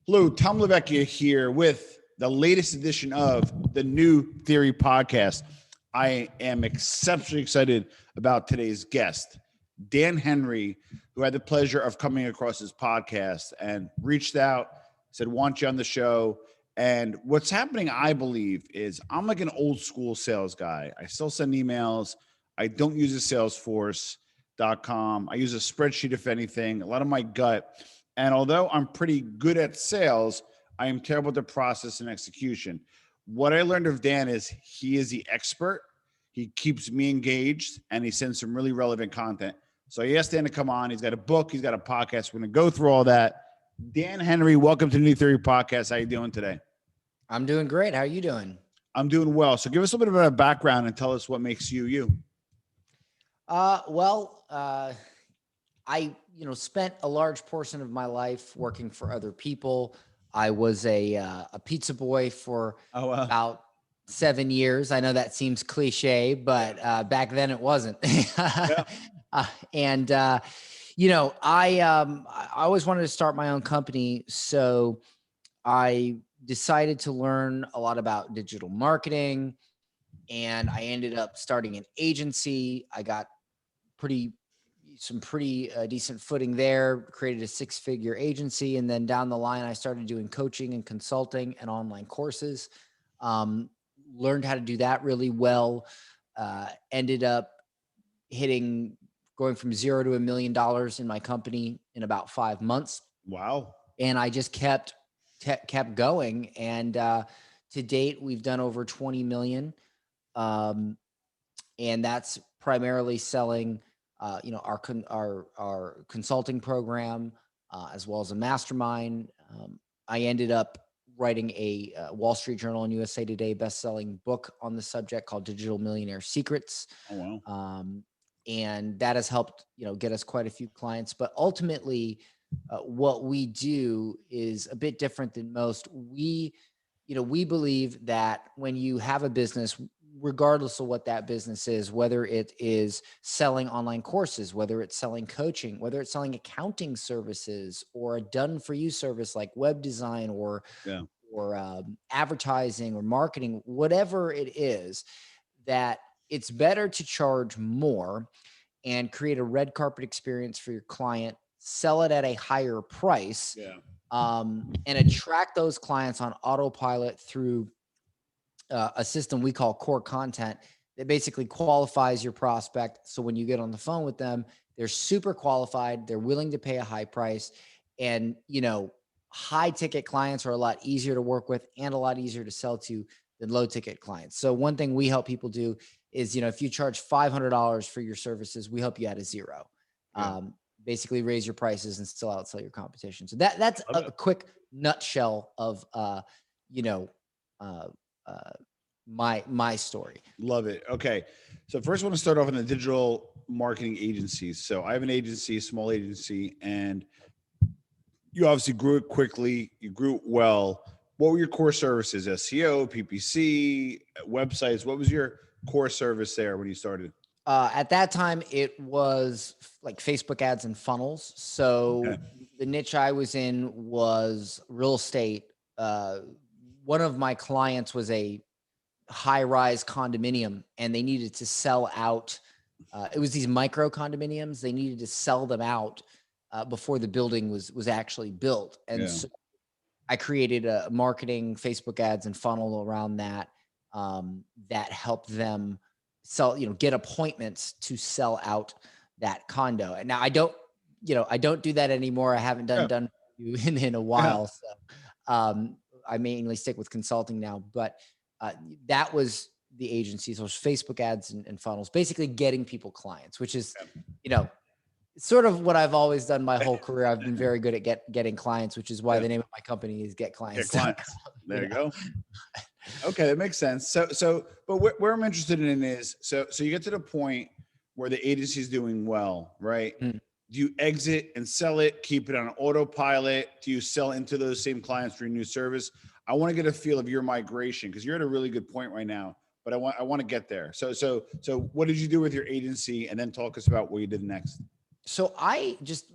Hello, Tom Levecchia here with the latest edition of the New Theory podcast. I am exceptionally excited about today's guest, Dan Henry, who had the pleasure of coming across his podcast and reached out, said, want you on the show. And what's happening, I believe, is I'm like an old school sales guy. I still send emails. I don't use a Salesforce.com. I use a spreadsheet, if anything, a lot of my gut. And although I'm pretty good at sales, I am terrible at the process and execution. What I learned of Dan is he is the expert. He keeps me engaged, and he sends some really relevant content. So I asked Dan to come on. He's got a book. He's got a podcast. We're going to go through all that. Dan Henry, welcome to the New Theory Podcast. How you doing today? I'm doing great. How are you doing? I'm doing well. So give us a little bit of a background and tell us what makes you, you. I spent a large portion of my life working for other people. I was a pizza boy for about 7 years. I know that seems cliche, but back then it wasn't. Yeah. I always wanted to start my own company, so I decided to learn a lot about digital marketing, and I ended up starting an agency. I got some pretty decent footing there, created a 6-figure agency. And then down the line, I started doing coaching and consulting and online courses, learned how to do that really well, ended up going from $0 to $1 million in my company in about 5 months. Wow. And I just kept going. And to date, we've done over 20 million. And that's primarily selling our consulting program, as well as a mastermind. I ended up writing a Wall Street Journal and USA Today best-selling book on the subject called Digital Millionaire Secrets. Oh, wow. And that has helped, get us quite a few clients. But ultimately, what we do is a bit different than most. We believe that when you have a business, regardless of what that business is, whether it is selling online courses, whether it's selling coaching, whether it's selling accounting services, or a done-for-you service like web design or advertising or marketing, whatever it is, that it's better to charge more and create a red carpet experience for your client, sell it at a higher price, and attract those clients on autopilot through a system we call core content that basically qualifies your prospect. So when you get on the phone with them, they're super qualified. They're willing to pay a high price. And, high ticket clients are a lot easier to work with and a lot easier to sell to than low ticket clients. So one thing we help people do is, if you charge $500 for your services, we help you at a zero. Basically raise your prices and still outsell your competition. So that's a quick nutshell of, my story. Love it. Okay. So first I want to start off in the digital marketing agencies. So I have an agency, a small agency, and you obviously grew it quickly. You grew it well. What were your core services? SEO, PPC, websites? What was your core service there when you started? At that time, it was like Facebook ads and funnels. So the niche I was in was real estate. One of my clients was a high-rise condominium, and they needed to sell out. It was these micro condominiums. They needed to sell them out before the building was actually built. And so I created a marketing Facebook ads and funnel around that, that helped them sell, get appointments to sell out that condo. And now I don't do that anymore. I haven't done in a while. So I mainly stick with consulting now, but that was the agency. So it was Facebook ads and funnels, basically getting people clients, which is, sort of what I've always done my whole career. I've been very good at getting clients, which is why the name of my company is Get Clients. Get Clients. There you go. Okay, that makes sense. But where I'm interested in is, so you get to the point where the agency is doing well, right? Do you exit and sell it, keep it on autopilot? Do you sell into those same clients for your new service? I want to get a feel of your migration, because you're at a really good point right now, but I want to get there. So what did you do with your agency, and then talk us about what you did next? So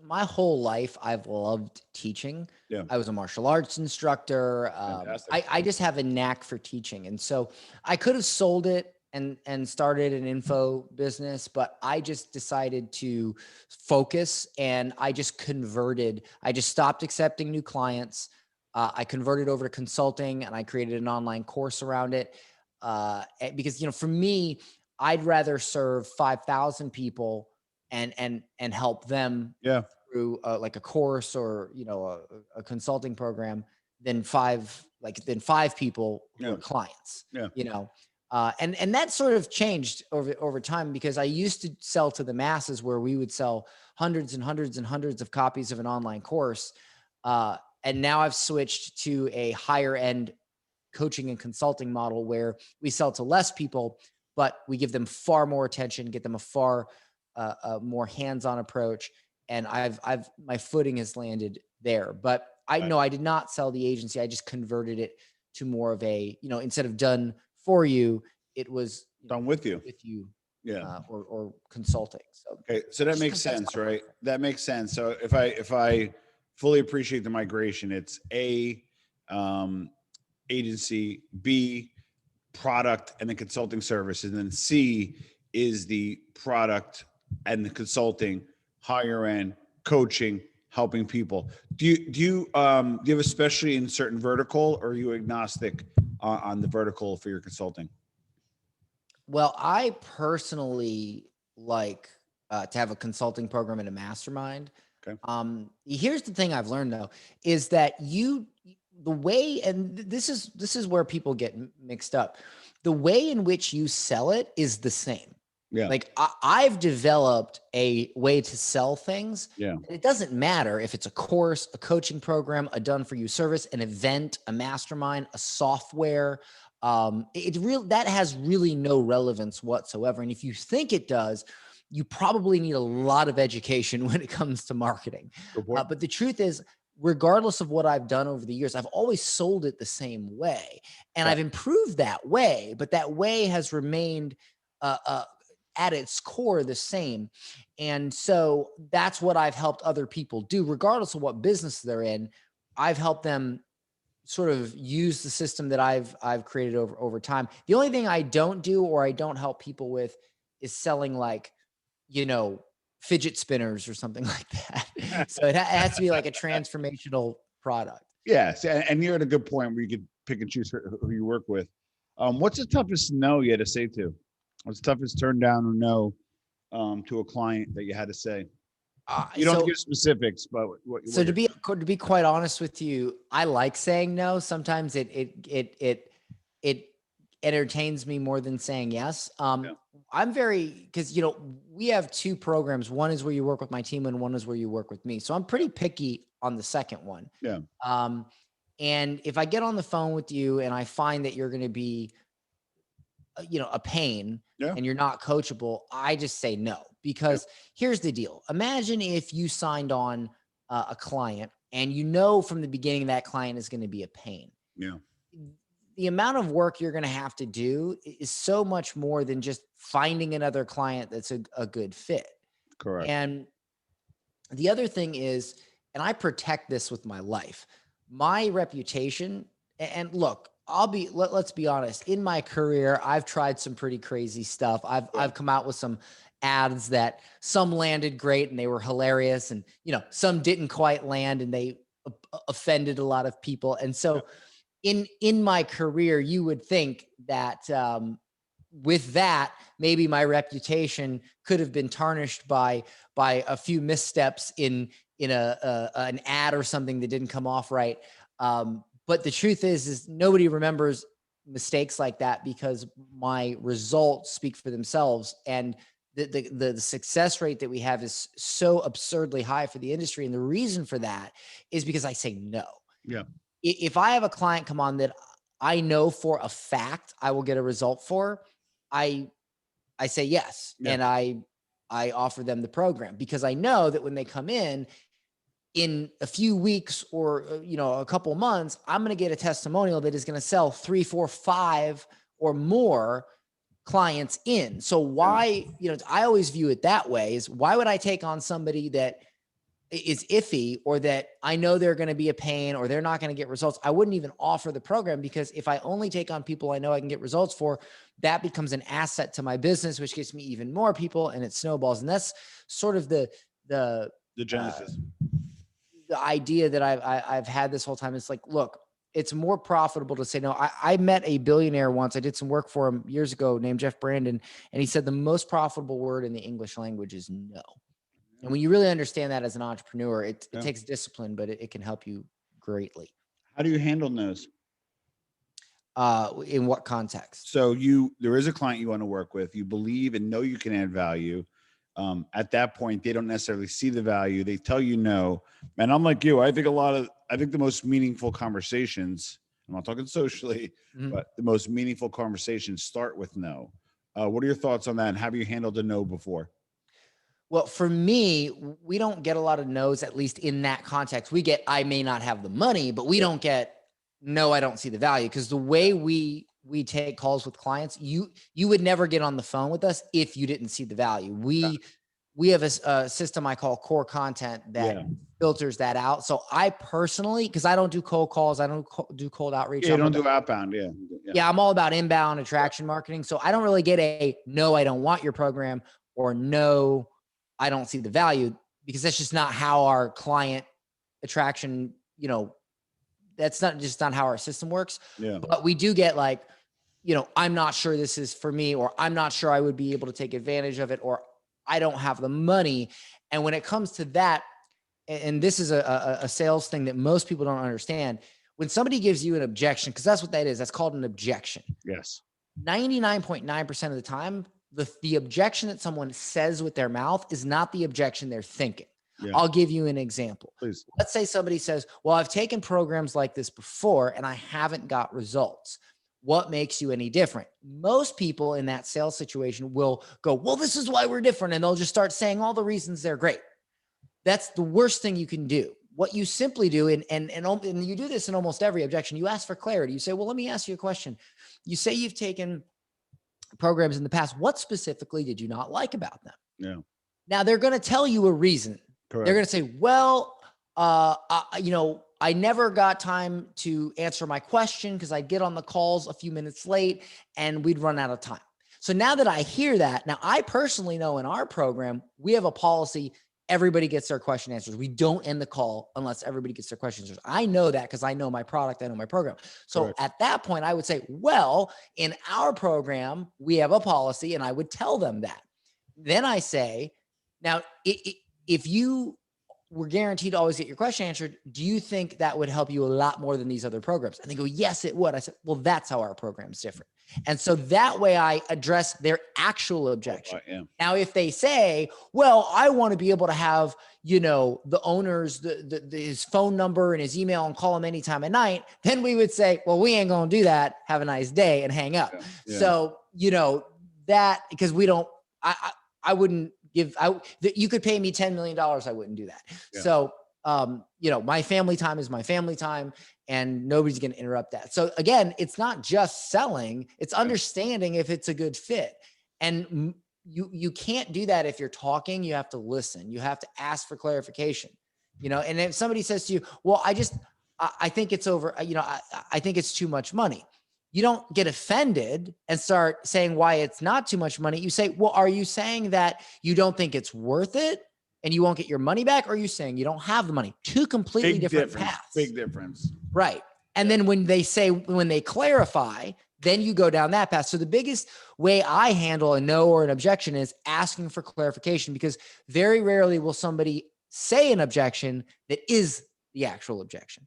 my whole life, I've loved teaching. Yeah. I was a martial arts instructor. Fantastic. I just have a knack for teaching. And so I could have sold it and started an info business, but I just decided to focus, and I just converted. I just stopped accepting new clients. I converted over to consulting, and I created an online course around it. Because, for me, I'd rather serve 5,000 people and help them Yeah. through like a course or a consulting program than five people who Yeah. are clients. Yeah. And that sort of changed over time, because I used to sell to the masses, where we would sell hundreds and hundreds and hundreds of copies of an online course, and now I've switched to a higher end coaching and consulting model, where we sell to less people, but we give them far more attention, get them a far more hands-on approach. And my footing has landed there. But I Right. know I did not sell the agency. I just converted it to more of a, instead of done for you, it was, Done with you. with you, Yeah. or consulting. So Okay. So that just makes 'cause that's sense, my right? preference. That makes sense. So if I fully appreciate the migration, it's um, agency, B, product and the consulting service, and then C is the product and the consulting, higher end coaching, helping people. Do you have a specialty in certain vertical, or are you agnostic on the vertical for your consulting? Well, I personally like to have a consulting program and a mastermind. Okay. Here's the thing I've learned, though, is that the way, and this is where people get mixed up. The way in which you sell it is the same. Yeah. Like I've developed a way to sell things. Yeah. It doesn't matter if it's a course, a coaching program, a done for you service, an event, a mastermind, a software. That has really no relevance whatsoever. And if you think it does, you probably need a lot of education when it comes to marketing. Good point. But the truth is, regardless of what I've done over the years, I've always sold it the same way, and Okay. I've improved that way. But that way has remained at its core the same. And so that's what I've helped other people do, regardless of what business they're in. I've helped them sort of use the system that I've created over time. The only thing I don't do, or I don't help people with, is selling like, fidget spinners or something like that. So it has to be like a transformational product. Yes, and you're at a good point where you could pick and choose who you work with. What's the toughest no you had to say to? What's the toughest turn down or no to a client that you had to say? You don't have to So give specifics, but So what to be quite honest with you, I like saying no. Sometimes it entertains me more than saying yes. yeah, I'm because we have two programs. One is where you work with my team, and one is where you work with me. So I'm pretty picky on the second one. yeah, Um, and if I get on the phone with you and I find that you're going to be a pain yeah, and you're not coachable, I just say no. yeah, Because here's the deal. Imagine if you signed on a client, and from the beginning that client is going to be a pain. yeah, The amount of work you're going to have to do is so much more than just finding another client that's a good fit. correct. And the other thing is, and I protect this with my life, my reputation. And look, let's be honest. In my career, I've tried some pretty crazy stuff. Yeah, I've come out with some ads that some landed great and they were hilarious, and some didn't quite land and they offended a lot of people. And yeah, so in my career, you would think that with that, maybe my reputation could have been tarnished by a few missteps in an ad or something that didn't come off right. But the truth is nobody remembers mistakes like that, because my results speak for themselves. And the success rate that we have is so absurdly high for the industry. And the reason for that is because I say no. yeah, If I have a client come on that I know for a fact I will get a result for, I I say yes, yeah, and I offer them the program, because I know that when they come in a few weeks, or a couple of months, I'm going to get a testimonial that is going to sell 3, 4, 5 or more clients in. So why, I always view it that way, is why would I take on somebody that is iffy, or that I know they're going to be a pain, or they're not going to get results? I wouldn't even offer the program, because if I only take on people I know I can get results for, that becomes an asset to my business, which gives me even more people, and it snowballs. And that's sort of the genesis, the idea that I've had this whole time. It's like, look, it's more profitable to say no. I met a billionaire once. I did some work for him years ago, named Jeff Brandon, and he said the most profitable word in the English language is no. And when you really understand that as an entrepreneur, it takes discipline, but it can help you greatly. How do you handle no's? In what context? So there is a client you want to work with, you believe and know you can add value. At that point, they don't necessarily see the value. They tell you no. And I'm like you, I think the most meaningful conversations, I'm not talking socially, but the most meaningful conversations start with no. What are your thoughts on that? And have you handled a no before? Well, for me, we don't get a lot of no's, at least in that context. We get, I may not have the money, but we don't get, no, I don't see the value. Because the way we take calls with clients, you would never get on the phone with us if you didn't see the value. We have a system I call core content that filters that out. So I personally, because I don't do cold calls, I don't do cold outreach. Yeah, you don't do outbound. Yeah, I'm all about inbound attraction marketing. So I don't really get a no, I don't want your program, or no, I don't see the value, because that's just not how our client attraction, that's not how our system works. Yeah. But we do get like, I'm not sure this is for me, or I'm not sure I would be able to take advantage of it, or I don't have the money. And when it comes to that, and this is a sales thing that most people don't understand, when somebody gives you an objection, because that's what that is, that's called an objection. Yes. 99.9% of the time, the objection that someone says with their mouth is not the objection they're thinking. Yeah. I'll give you an example. Please. Let's say somebody says, well, I've taken programs like this before and I haven't got results. What makes you any different? Most people in that sales situation will go, well, this is why we're different. And they'll just start saying all the reasons they're great. That's the worst thing you can do. What you simply do, and you do this in almost every objection, you ask for clarity. You say, well, let me ask you a question. You say you've taken programs in the past. What specifically did you not like about them? Yeah. Now they're going to tell you a reason. Correct. They're going to say, well, I never got time to answer my question because I'd get on the calls a few minutes late and we'd run out of time. So now that I hear that, now I personally know in our program, we have a policy. Everybody gets their question answered. We don't end the call unless everybody gets their question answered. I know that because I know my product, I know my program. So correct. At that point, I would say, well, in our program, we have a policy, and I would tell them that. Then I say, now, if you were guaranteed to always get your question answered, do you think that would help you a lot more than these other programs? And they go, yes, it would. I said, well, that's how our program's different. And so that way I address their actual objection. Yeah. Now, if they say, well, I want to be able to have, the owner's, his phone number and his email and call him anytime at night, then we would say, well, we ain't going to do that. Have a nice day and hang up. Yeah. So, that, because we don't, I wouldn't give, you could pay me $10 million. I wouldn't do that. Yeah. So, my family time is my family time, and nobody's going to interrupt that. So again, it's not just selling, it's understanding if it's a good fit. And you can't do that if you're talking. You have to listen. You have to ask for clarification, and if somebody says to you, well, I think it's over, I think it's too much money. You don't get offended and start saying why it's not too much money. You say, well, are you saying that you don't think it's worth it and you won't get your money back? Or are you saying you don't have the money? Two completely different paths. Big difference. Right. And then when they clarify, then you go down that path. So the biggest way I handle a no or an objection is asking for clarification, because very rarely will somebody say an objection that is the actual objection.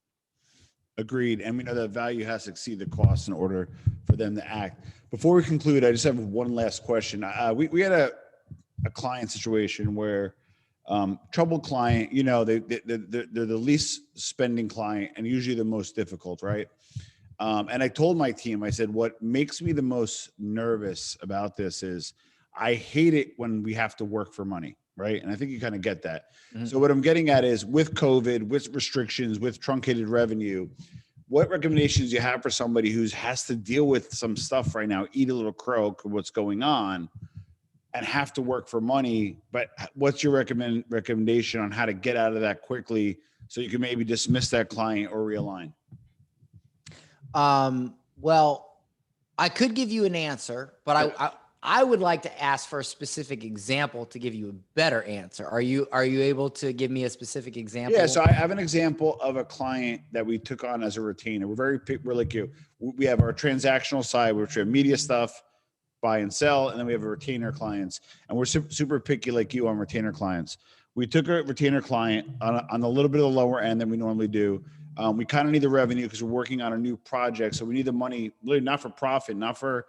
Agreed. And we know that value has to exceed the cost in order for them to act. Before we conclude, I just have one last question. We had a client situation where troubled client, they're the least spending client and usually the most difficult, right? And I told my team, I said, what makes me the most nervous about this is I hate it when we have to work for money, right? And I think you kind of get that. Mm-hmm. So what I'm getting at is with COVID, with restrictions, with truncated revenue, what recommendations do you have for somebody who has to deal with some stuff right now, eat a little crow, what's going on, and have to work for money? But what's your recommendation on how to get out of that quickly so you can maybe dismiss that client or realign? Well, I could give you an answer, but I would like to ask for a specific example to give you a better answer. Are you able to give me a specific example? Yeah, so I have an example of a client that we took on as a retainer. We're like you. We have our transactional side, which we have media stuff, buy and sell, and then we have a retainer clients, and we're super picky like you on retainer clients. We took a retainer client on a little bit of the lower end than we normally do. We kind of need the revenue because we're working on a new project, so we need the money, really not for profit, not for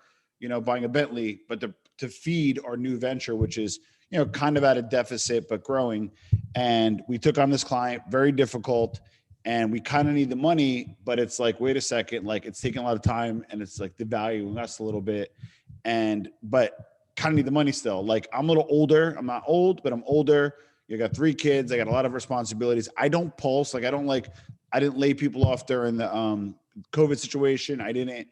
buying a Bentley, but to feed our new venture, which is kind of at a deficit but growing. And we took on this client, very difficult, and we kind of need the money, but it's like, wait a second, like it's taking a lot of time, and it's like devaluing us a little bit. But kind of need the money still. Like I'm a little older. I'm not old, but I'm older. I got 3 kids. I got a lot of responsibilities. I don't pulse. Like I didn't lay people off during the COVID situation. I didn't,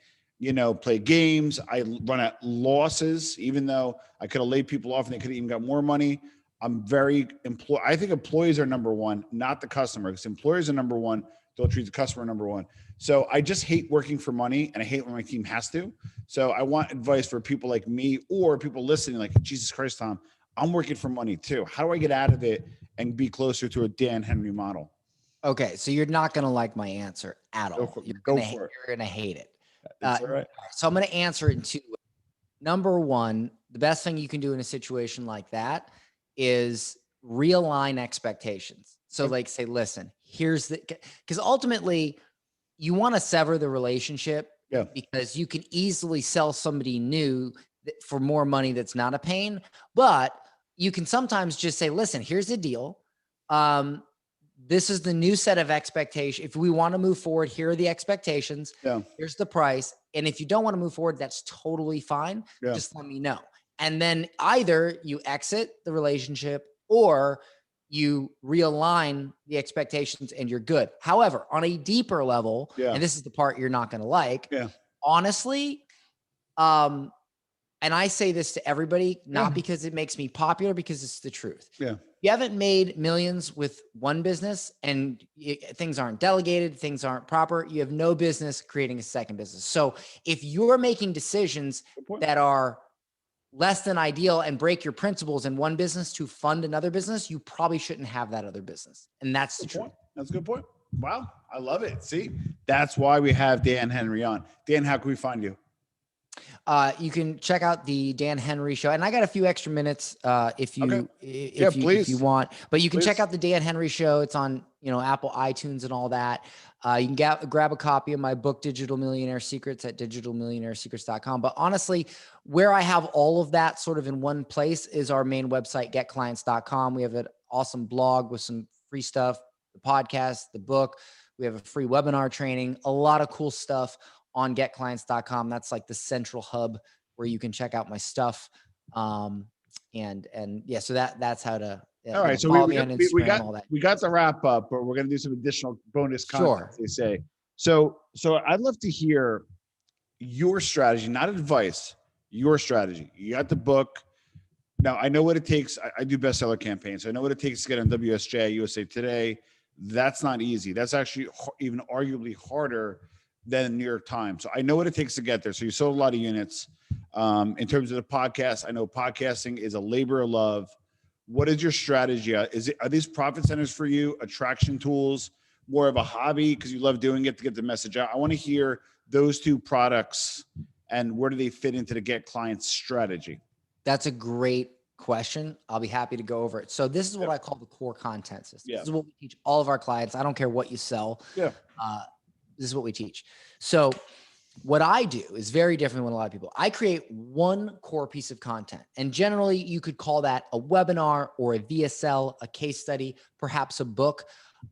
play games. I run at losses, even though I could have laid people off and they could have even got more money. I'm I think employees are number one, not the customer, because employers are number one. They'll treat the customer number one. So I just hate working for money, and I hate when my team has to. So I want advice for people like me or people listening like, Jesus Christ, Tom, I'm working for money too. How do I get out of it and be closer to a Dan Henry model? Okay, so you're not going to like my answer at all. You're going to hate it. That's all right. So I'm going to answer it in 2 ways. Number one, the best thing you can do in a situation like that is realign expectations. So like say, listen, because ultimately you want to sever the relationship because you can easily sell somebody new for more money. That's not a pain, but you can sometimes just say, listen, here's the deal. This is the new set of expectations. If we want to move forward, here are the expectations. Yeah. Here's the price. And if you don't want to move forward, that's totally fine. Yeah. Just let me know. And then either you exit the relationship or you realign the expectations and you're good. However, on a deeper level, and this is the part you're not going to like, honestly, and I say this to everybody, not because it makes me popular, because it's the truth. Yeah. You haven't made millions with one business and things aren't delegated, things aren't proper. You have no business creating a second business. So if you're making decisions that are less than ideal and break your principles in one business to fund another business, you probably shouldn't have that other business. And that's the truth. That's a good point. Wow. I love it. See, that's why we have Dan Henry on. Dan, how can we find you? You can check out the Dan Henry Show, and I got a few extra minutes if you want. But you can check out the Dan Henry Show. It's on Apple, iTunes, and all that. You can grab a copy of my book, Digital Millionaire Secrets, at digitalmillionairesecrets.com. But honestly, where I have all of that sort of in one place is our main website, getclients.com. We have an awesome blog with some free stuff, the podcast, the book. We have a free webinar training, a lot of cool stuff on getclients.com. That's like the central hub where you can check out my stuff. So that's how to. All right. So we got the wrap up, but we're going to do some additional bonus content, as they say. So I'd love to hear your strategy, not advice, your strategy. You got the book. Now I know what it takes. I do bestseller campaigns. So I know what it takes to get on WSJ, USA Today. That's not easy. That's actually even arguably harder than New York Times. So I know what it takes to get there. So you sold a lot of units. In terms of the podcast, I know podcasting is a labor of love. What is your strategy? Are these profit centers for you, attraction tools, more of a hobby because you love doing it to get the message out? I want to hear those 2 products and where do they fit into the Get Clients strategy? That's a great question. I'll be happy to go over it. So this is what I call the core content system. This is what we teach all of our clients. I don't care what you sell. This is what we teach. So what I do is very different than a lot of people. I create one core piece of content, and generally you could call that a webinar or a VSL, a case study, perhaps a book.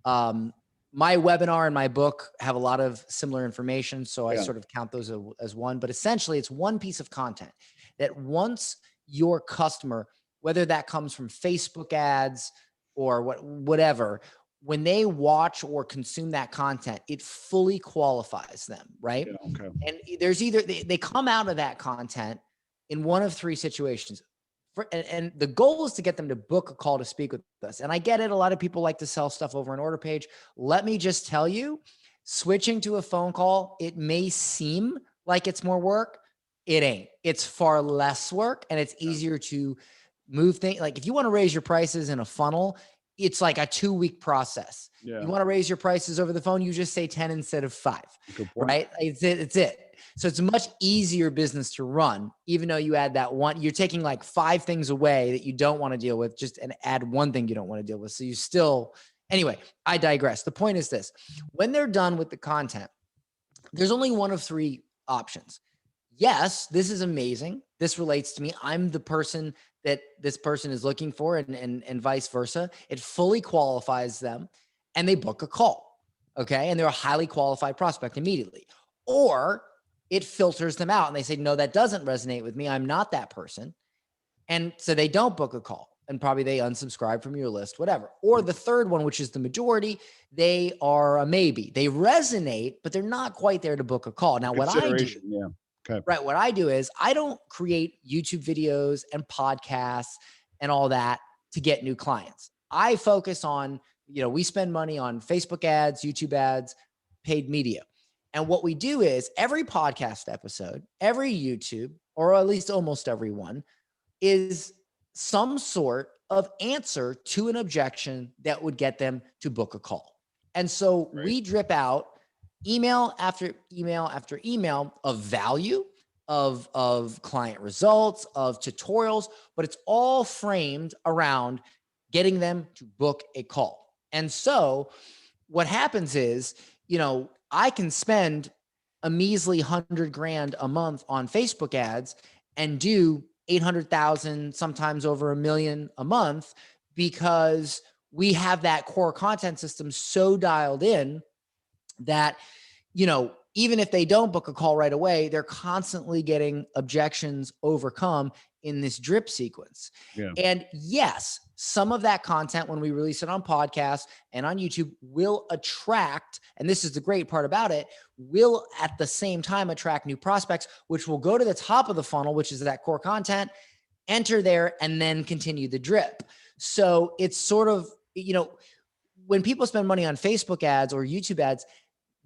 My webinar and my book have a lot of similar information, so I sort of count those as one. But essentially, it's one piece of content that once your customer, whether that comes from Facebook ads or whatever, when they watch or consume that content, it fully qualifies them, right? Yeah, okay. And there's either they come out of that content in one of three situations. And the goal is to get them to book a call to speak with us. And I get it. A lot of people like to sell stuff over an order page. Let me just tell you, switching to a phone call, it may seem like it's more work. It ain't. It's far less work, and it's easier to move things. Like if you want to raise your prices in a funnel, it's like a 2-week process. Yeah. You want to raise your prices over the phone, you just say 10 instead of 5, right? It's it. So it's a much easier business to run, even though you add that one. You're taking like 5 things away that you don't want to deal with, just and add one thing you don't want to deal with. So you still, anyway, I digress. The point is this: when they're done with the content, there's only one of 3 options. Yes, this is amazing. This relates to me. I'm the person that this person is looking for, and vice versa. It fully qualifies them, and they book a call. Okay. And they're a highly qualified prospect immediately. Or it filters them out and they say, no, that doesn't resonate with me. I'm not that person. And so they don't book a call, and probably they unsubscribe from your list, whatever. Or the third one, which is the majority, they are a maybe. They resonate, but they're not quite there to book a call. Now, what I do, Yeah. Okay. right, what I do is I don't create YouTube videos and podcasts and all that to get new clients. I focus on, we spend money on Facebook ads, YouTube ads, paid media. And what we do is every podcast episode, every YouTube, or at least almost every one, is some sort of answer to an objection that would get them to book a call. And so we drip out email after email after email of value, of client results, of tutorials, but it's all framed around getting them to book a call. And so what happens is, I can spend a measly $100,000 a month on Facebook ads and do 800,000, sometimes over $1 million a month, because we have that core content system so dialed in that, even if they don't book a call right away, they're constantly getting objections overcome in this drip sequence. Yeah. And yes, some of that content, when we release it on podcasts and on YouTube, will attract, and this is the great part about it, will at the same time attract new prospects, which will go to the top of the funnel, which is that core content, enter there, and then continue the drip. So it's sort of, when people spend money on Facebook ads or YouTube ads,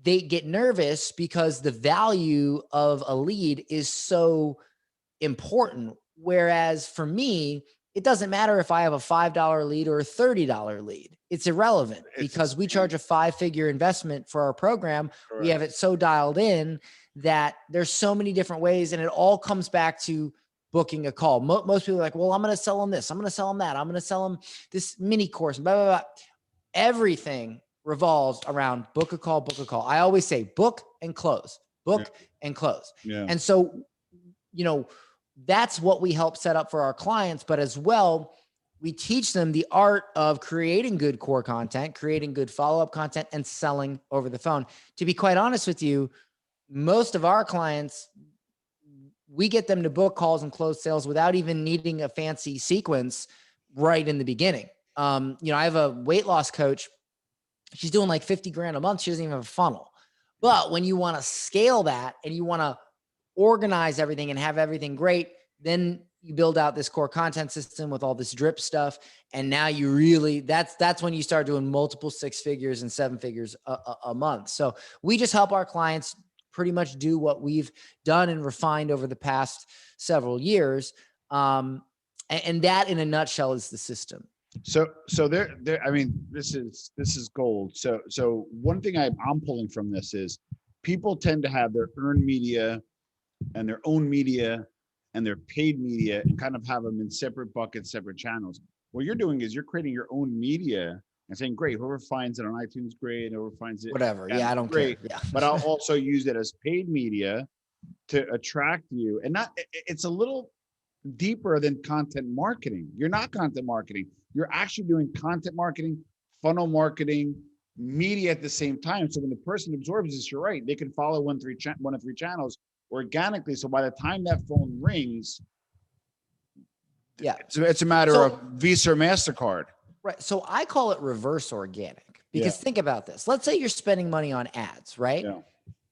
they get nervous because the value of a lead is so important. Whereas for me, it doesn't matter if I have a $5 lead or a $30 lead. It's irrelevant because we charge a 5-figure investment for our program. Correct. We have it so dialed in that there's so many different ways, and it all comes back to booking a call. Most people are like, well, I'm going to sell them this. I'm going to sell them that. I'm going to sell them this mini course, blah, blah, blah. Everything revolves around book a call, book a call. I always say book and close, book and close. Yeah. And so, that's what we help set up for our clients. But as well, we teach them the art of creating good core content, creating good follow-up content, and selling over the phone. To be quite honest with you, most of our clients, we get them to book calls and close sales without even needing a fancy sequence right in the beginning. I have a weight loss coach. She's doing like 50 grand a month. She doesn't even have a funnel. But when you want to scale that and you want to organize everything and have everything great, then you build out this core content system with all this drip stuff. And now you really, that's when you start doing multiple 6 figures and 7 figures a month. So we just help our clients pretty much do what we've done and refined over the past several years. And that in a nutshell is the system. So there, I mean, this is gold. So one thing I'm pulling from this is people tend to have their earned media and their own media and their paid media and kind of have them in separate buckets, separate channels. What you're doing is you're creating your own media and saying, great, whoever finds it on iTunes, great, whoever finds it, whatever. Yeah, I don't care. Yeah. But I'll also use it as paid media to attract you. And it's a little deeper than content marketing. You're not content marketing. You're actually doing content marketing, funnel marketing, media at the same time. So when the person absorbs this, you're right, they can follow one of 3 channels organically. So by the time that phone rings, it's a matter of Visa or MasterCard. Right. So I call it reverse organic. Because think about this. Let's say you're spending money on ads, right?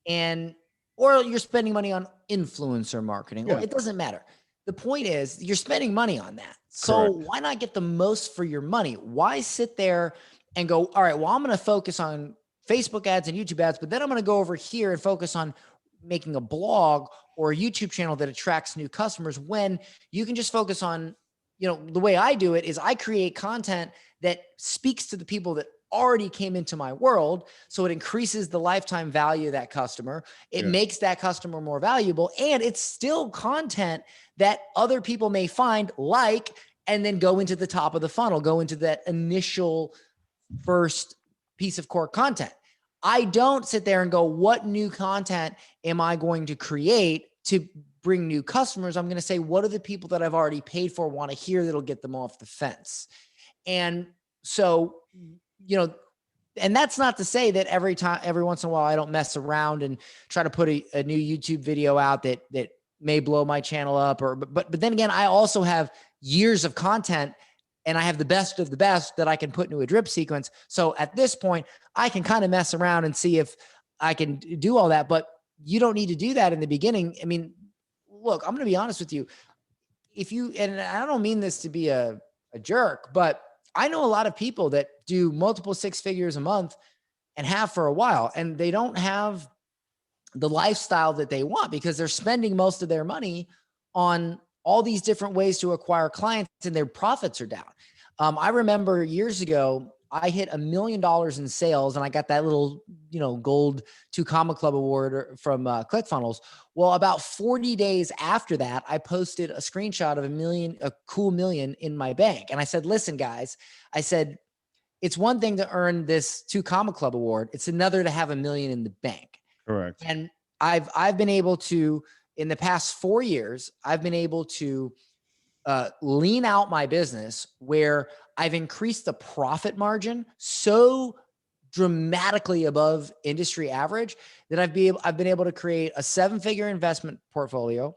Yeah. Or you're spending money on influencer marketing, or Yeah. it doesn't matter. The point is you're spending money on that. So Correct. why not get the most for your money? Why sit there and go, all right, well, I'm going to focus on Facebook ads and YouTube ads, but then I'm going to go over here and focus on making a blog or a YouTube channel that attracts new customers, when you can just focus on, the way I do it is I create content that speaks to the people that already came into my world. So it increases the lifetime value of that customer. It makes that customer more valuable, and it's still content that other people may find, and then go into the top of the funnel, go into that initial first piece of core content. I don't sit there and go, what new content am I going to create to bring new customers? I'm going to say, what are the people that I've already paid for want to hear that'll get them off the fence? And so, and that's not to say that every once in a while, I don't mess around and try to put a new YouTube video out that may blow my channel up, but then again, I also have years of content, and I have the best of the best that I can put into a drip sequence. So at this point, I can kind of mess around and see if I can do all that, but you don't need to do that in the beginning. I mean, look, I'm going to be honest with you. And I don't mean this to be a jerk, but I know a lot of people that do multiple six figures a month and have for a while, and they don't have the lifestyle that they want because they're spending most of their money on all these different ways to acquire clients, and their profits are down. I remember years ago, I hit $1 million in sales, and I got that little, gold 2 Comma Club award from ClickFunnels. Well, about 40 days after that, I posted a screenshot of a cool million in my bank. And I said, listen, guys, I said, it's one thing to earn this 2 Comma Club award. It's another to have $1 million in the bank. Correct. And I've been able to, in the past 4 years, I've been able to lean out my business where I've increased the profit margin so dramatically above industry average that I've been able to create a 7-figure investment portfolio.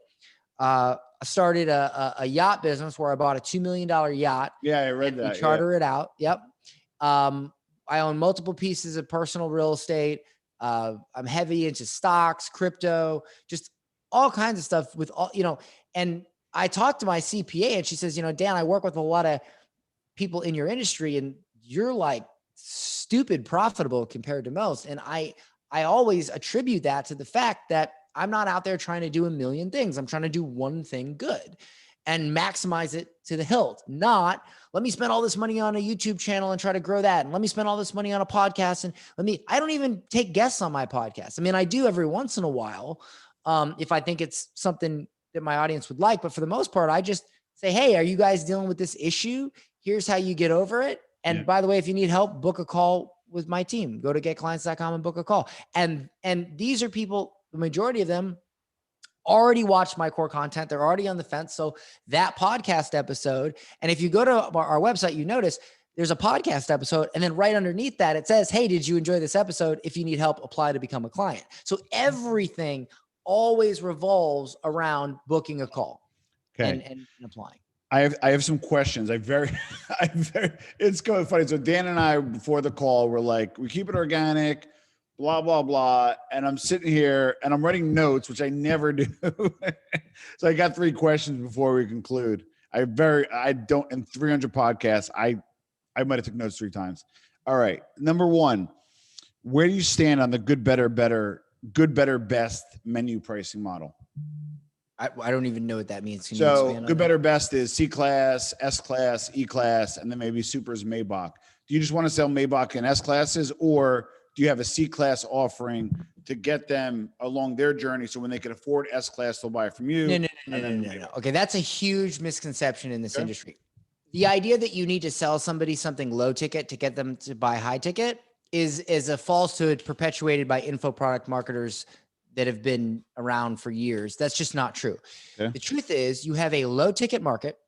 I started a yacht business where I bought a $2 million yacht. Yeah, I read that. We charter it out. Yep. I own multiple pieces of personal real estate. I'm heavy into stocks, crypto, just all kinds of stuff with all, and I talked to my CPA and she says, Dan, I work with a lot of people in your industry and you're like stupid profitable compared to most. And I always attribute that to the fact that I'm not out there trying to do a million things. I'm trying to do one thing good and maximize it to the hilt. Not, let me spend all this money on a YouTube channel and try to grow that. And let me spend all this money on a podcast. And I don't even take guests on my podcast. I mean, I do every once in a while, if I think it's something that my audience would like, but for the most part, I just say, hey, are you guys dealing with this issue? Here's how you get over it. And by the way, if you need help, book a call with my team. Go to getclients.com and book a call. And these are people, the majority of them already watched my core content. They're already on the fence. So that podcast episode, and if you go to our website, you notice there's a podcast episode. And then right underneath that, it says, hey, did you enjoy this episode? If you need help, apply to become a client. So everything always revolves around booking a call and applying. I have some questions. It's kind of funny. So Dan and I, before the call, were like, we keep it organic, blah, blah, blah. And I'm sitting here and I'm writing notes, which I never do. So I got 3 questions before we conclude. I don't, in 300 podcasts, I might've took notes 3 times. All right. Number 1, where do you stand on the good, better, best menu pricing model? I don't even know what that means. So good, better, best is C-class, S-class, E-class, and then maybe super is Maybach. Do you just want to sell Maybach and S-classes, or do you have a C-class offering to get them along their journey so when they can afford S-class, they'll buy it from you? No. Okay, that's a huge misconception in this industry. The idea that you need to sell somebody something low ticket to get them to buy high ticket is a falsehood perpetuated by info product marketers that have been around for years. That's just not true. The truth is you have a low ticket market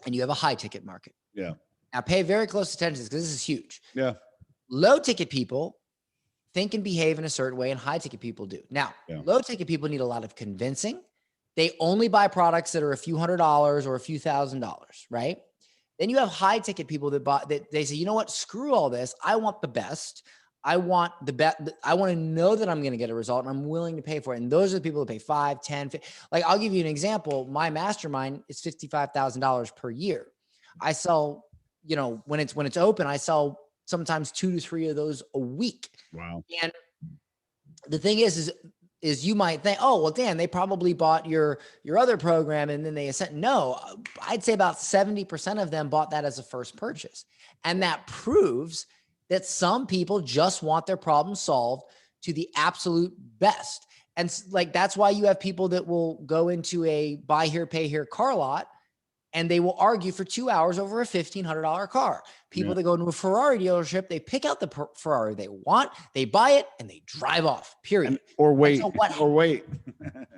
and you have a high ticket market. Yeah. Now pay very close attention because this is huge. Yeah. Low ticket people think and behave in a certain way and high ticket people do. Now, low ticket people need a lot of convincing. They only buy products that are a few $100s or a few $1,000s, right? Then you have high ticket people that they say, you know what, screw all this. I want the best. I want the best. I want to know that I'm going to get a result and I'm willing to pay for it. And those are the people that pay 5, 10, 50. Like I'll give you an example. My mastermind is $55,000 per year. I sell, when it's open, I sell sometimes 2 to 3 of those a week. Wow. And the thing is you might think, oh, well, Dan, they probably bought your other program and then they sent. No, I'd say about 70% of them bought that as a first purchase. And that proves that some people just want their problem solved to the absolute best. And like, that's why you have people that will go into a buy here, pay here car lot, and they will argue for 2 hours over a $1,500 car. People that go into a Ferrari dealership, they pick out the Ferrari they want, they buy it, and they drive off, period. Or wait.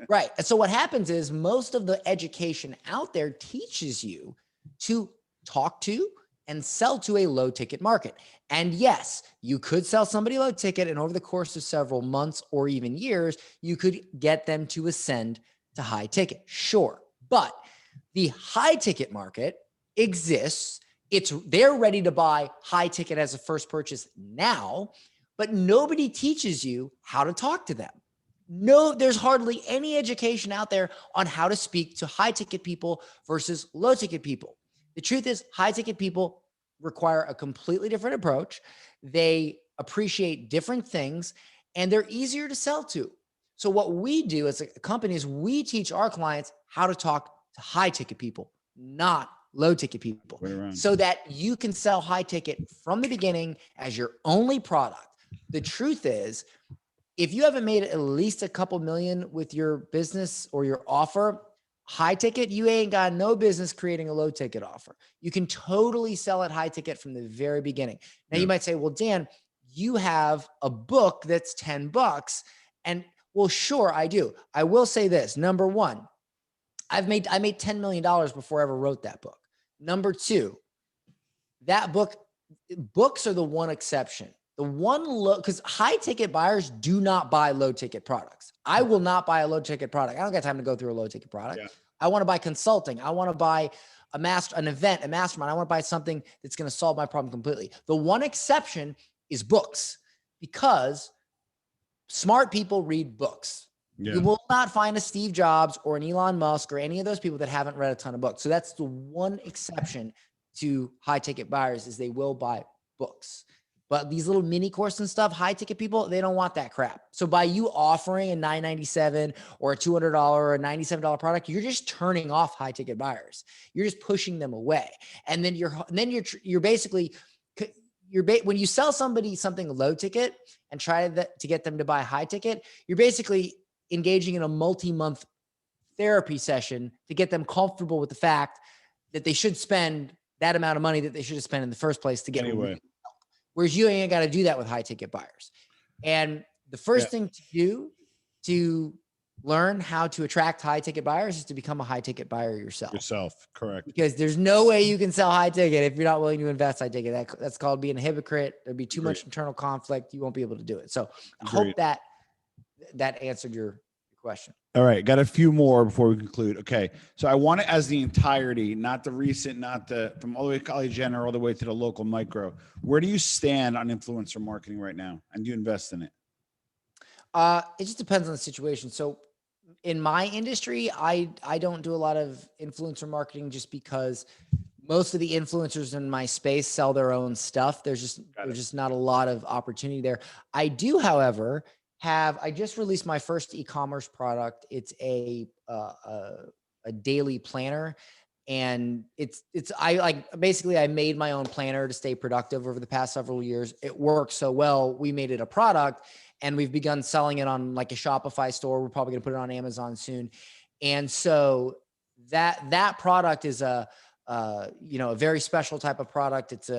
Right. And so what happens is most of the education out there teaches you to talk to and sell to a low ticket market. And yes, you could sell somebody low ticket, and over the course of several months or even years, you could get them to ascend to high ticket. Sure. But the high ticket market exists. They're ready to buy high ticket as a first purchase now, but nobody teaches you how to talk to them. No, there's hardly any education out there on how to speak to high ticket people versus low ticket people. The truth is, high ticket people require a completely different approach. They appreciate different things and they're easier to sell to. So what we do as a company is we teach our clients how to talk to high ticket people, not low ticket people, so that you can sell high ticket from the beginning as your only product. The truth is, if you haven't made at least a couple million with your business or your offer, high ticket, you ain't got no business creating a low ticket offer. You can totally sell at high ticket from the very beginning. Now you might say, well, Dan, you have a book that's $10. And well, sure, I do. I will say this. Number one, I made $10 million before I ever wrote that book. Number two, books are the one exception. Because high ticket buyers do not buy low ticket products. I will not buy a low ticket product. I don't got time to go through a low ticket product. Yeah. I want to buy consulting. I want to buy an event, a mastermind. I want to buy something that's going to solve my problem completely. The one exception is books, because smart people read books. Yeah. You will not find a Steve Jobs or an Elon Musk or any of those people that haven't read a ton of books. So that's the one exception to high ticket buyers, is they will buy books. But these little mini course and stuff, high ticket people, they don't want that crap. So by you offering a $997 or a $200 or a $97 product, you're just turning off high ticket buyers. You're just pushing them away. And then you're basically, when you sell somebody something low ticket and try to get them to buy high ticket, you're basically engaging in a multi-month therapy session to get them comfortable with the fact that they should spend that amount of money that they should have spent in the first place to get anyway. Whereas you ain't got to do that with high ticket buyers. And the first thing to do to learn how to attract high ticket buyers is to become a high ticket buyer yourself. Correct. Because there's no way you can sell high ticket if you're not willing to invest high ticket. That's called being a hypocrite. There'd be too much internal conflict. You won't be able to do it. So I hope that answered your question. All right. Got a few more before we conclude. Okay. So I want it as the entirety, not the recent, from all the way to college general, all the way to the local micro. Where do you stand on influencer marketing right now? And do you invest in it? It just depends on the situation. So in my industry, I don't do a lot of influencer marketing just because most of the influencers in my space sell their own stuff. There's just not a lot of opportunity there. I do, however, I just released my first e-commerce product. It's a daily planner, and I made my own planner to stay productive over the past several years. It works so well. We made it a product, and we've begun selling it on like a Shopify store. We're probably going to put it on Amazon soon. And so that product is a very special type of product. It's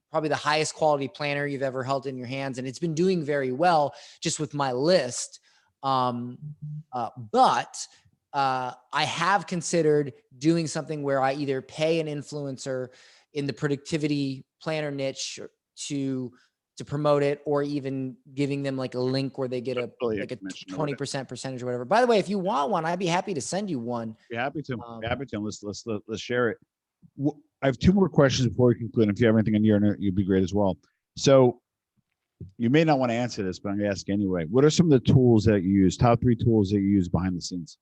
probably the highest quality planner you've ever held in your hands. And it's been doing very well just with my list. But I have considered doing something where I either pay an influencer in the productivity planner niche to promote it, or even giving them like a link where they get a 20% percentage or whatever. By the way, if you want one, I'd be happy to send you one. Be happy to. Let's share it. I have two more questions before we conclude. If you have anything on your end, you'd be great as well. So you may not want to answer this, but I'm going to ask anyway. What are some of the tools that you use? Top 3 tools that you use behind the scenes?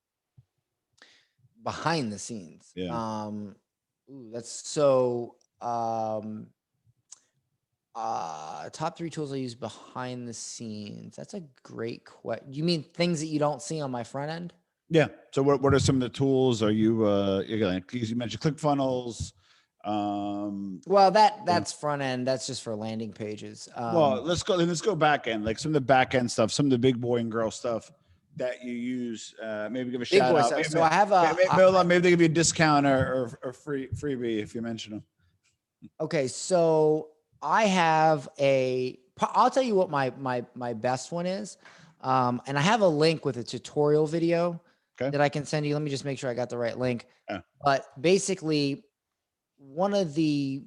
Behind the scenes. Yeah. That's so. Top 3 tools I use behind the scenes. That's a great question. You mean things that you don't see on my front end? Yeah. So what are some of the tools? Are you you mentioned ClickFunnels? Well, that's front end. That's just for landing pages. Well, let's go back end, like some of the back end stuff, some of the big boy and girl stuff that you use. Maybe give a Big shout boy out. stuff. Maybe, So I have maybe they give you a discount or freebie if you mention them. okay. So I have I'll tell you what my best one is. And I have a link with a tutorial video Okay. that I can send you. Let me just make sure I got the right link. Yeah. But basically, one of the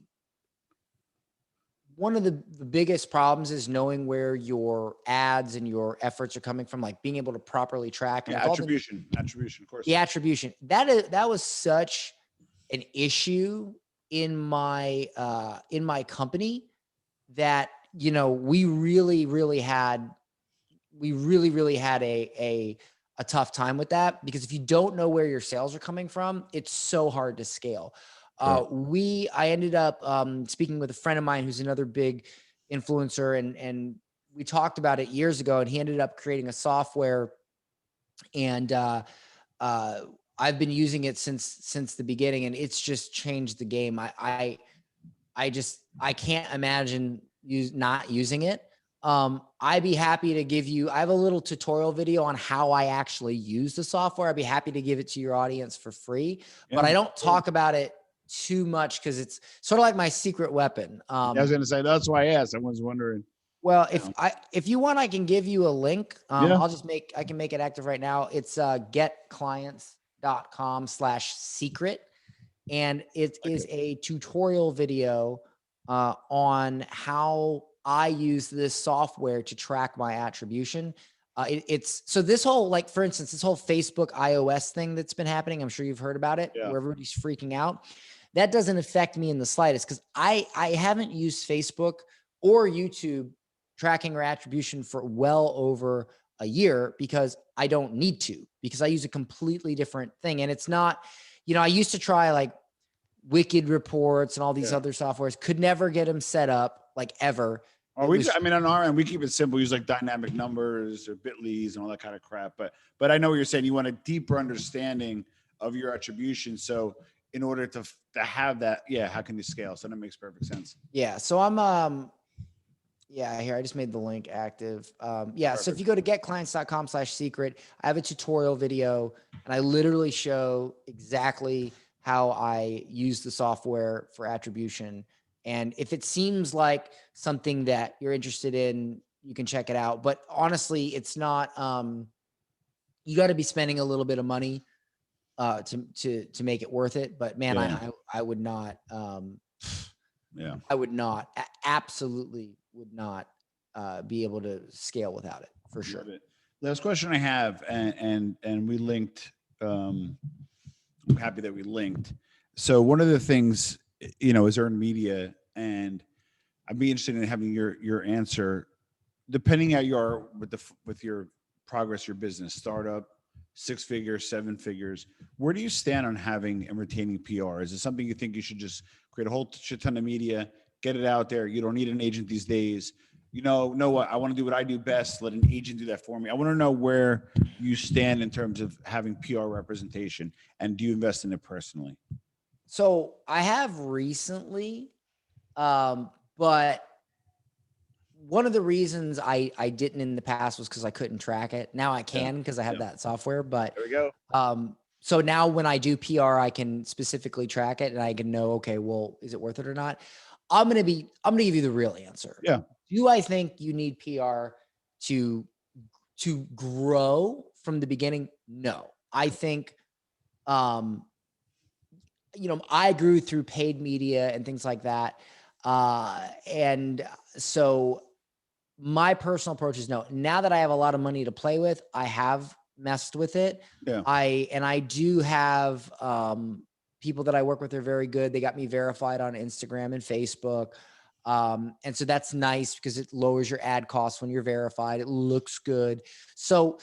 biggest problems is knowing where your ads and your efforts are coming from, like being able to properly track. And Yeah, attribution, of course. The attribution that was such an issue in my company that, we really had a tough time with that, because if you don't know where your sales are coming from, it's so hard to scale. I ended up speaking with a friend of mine who's another big influencer, and we talked about it years ago, and he ended up creating a software, and I've been using it since the beginning, and it's just changed the game. I can't imagine not using it. I'd be happy to give you, I have a little tutorial video on how I actually use the software. I'd be happy to give it to your audience for free, but I don't talk about it too much because it's sort of like my secret weapon. I was going to say, that's why I asked. I was wondering. Well, if you want, I can give you a link. Yeah. I can make it active right now. It's getclients.com/secret. And it is a tutorial video on how I use this software to track my attribution. So this whole, like, for instance, this whole Facebook iOS thing that's been happening, I'm sure you've heard about it, where everybody's freaking out. That doesn't affect me in the slightest, because I haven't used Facebook or YouTube tracking or attribution for well over a year, because I don't need to, because I use a completely different thing. And it's not, I used to try like Wicked Reports and all these other softwares, could never get them set up, like, ever. On our end, we keep it simple. We use like dynamic numbers or bit.lys and all that kind of crap. But I know what you're saying. You want a deeper understanding of your attribution. So in order to have that, how can you scale? So that makes perfect sense. Yeah. So I'm here, I just made the link active. Perfect. So if you go to getclients.com/secret, I have a tutorial video, and I literally show exactly how I use the software for attribution. And if it seems like something that you're interested in, you can check it out. But honestly, it's not, you got to be spending a little bit of money to make it worth it. But man, I would not, I would not, absolutely would not be able to scale without it, for sure. Last question I have, and we linked, I'm happy that we linked. So one of the things, is earned media, and I'd be interested in having your answer, depending how you are with your progress, your business, startup, 6 figures, 7 figures. Where do you stand on having and retaining PR? Is it something you think you should just create a whole shit ton of media, get it out there? You don't need an agent these days. Know what? I want to do what I do best. Let an agent do that for me. I want to know where you stand in terms of having PR representation, and do you invest in it personally? So I have recently, but one of the reasons I didn't in the past was because I couldn't track it. Now I can, because I have that software. But there we go. So now when I do PR, I can specifically track it, and I can know, okay, well, is it worth it or not? I'm gonna give you the real answer. Yeah. Do I think you need PR to grow from the beginning? No. I think, I grew through paid media and things like that. And so my personal approach is no. Now that I have a lot of money to play with, I have messed with it. Yeah. I do have, people that I work with are very good. They got me verified on Instagram and Facebook. And so that's nice because it lowers your ad costs when you're verified. It looks good. So,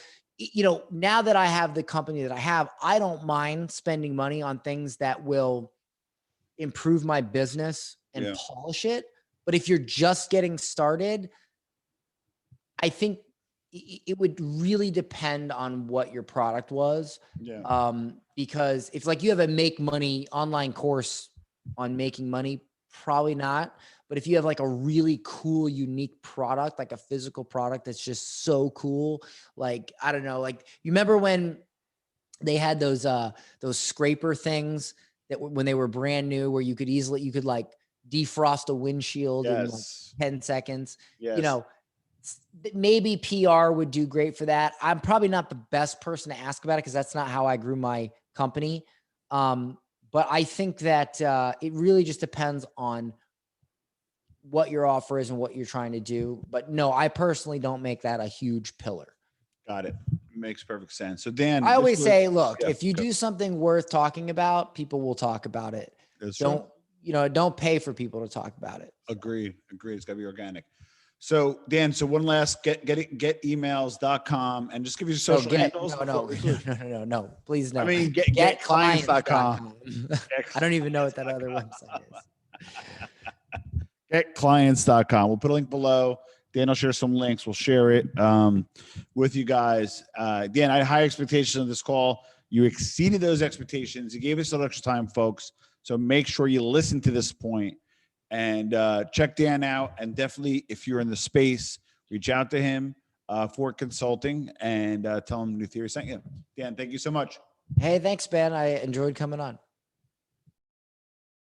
now that I have the company that I have, I don't mind spending money on things that will improve my business and polish it. But if you're just getting started, I think it would really depend on what your product was. Because if like you have a make money online course on making money, probably not. But if you have like a really cool, unique product, like a physical product that's just so cool, like, I don't know, like you remember when they had those scraper things that when they were brand new, where you could like defrost a windshield in like 10 seconds, maybe PR would do great for that. I'm probably not the best person to ask about it, 'cause that's not how I grew my company. But I think that it really just depends on what your offer is and what you're trying to do. But no, I personally don't make that a huge pillar. Got it. Makes perfect sense. So Dan, I always say, look, if you do something worth talking about, people will talk about it. Don't pay for people to talk about it. Agreed. It's gotta be organic. So Dan, one last getemails.com and just give you social handles. No, please no. I mean, getclients.com. I don't even know what that other website is. Getclients.com. We'll put a link below. Dan will share some links. We'll share it with you guys. Dan, I had high expectations on this call. You exceeded those expectations. You gave us a little extra time, folks. So make sure you listen to this point and check Dan out. And definitely, if you're in the space, reach out to him for consulting and tell him New Theory sent you. Dan, thank you so much. Hey, thanks, Ben. I enjoyed coming on.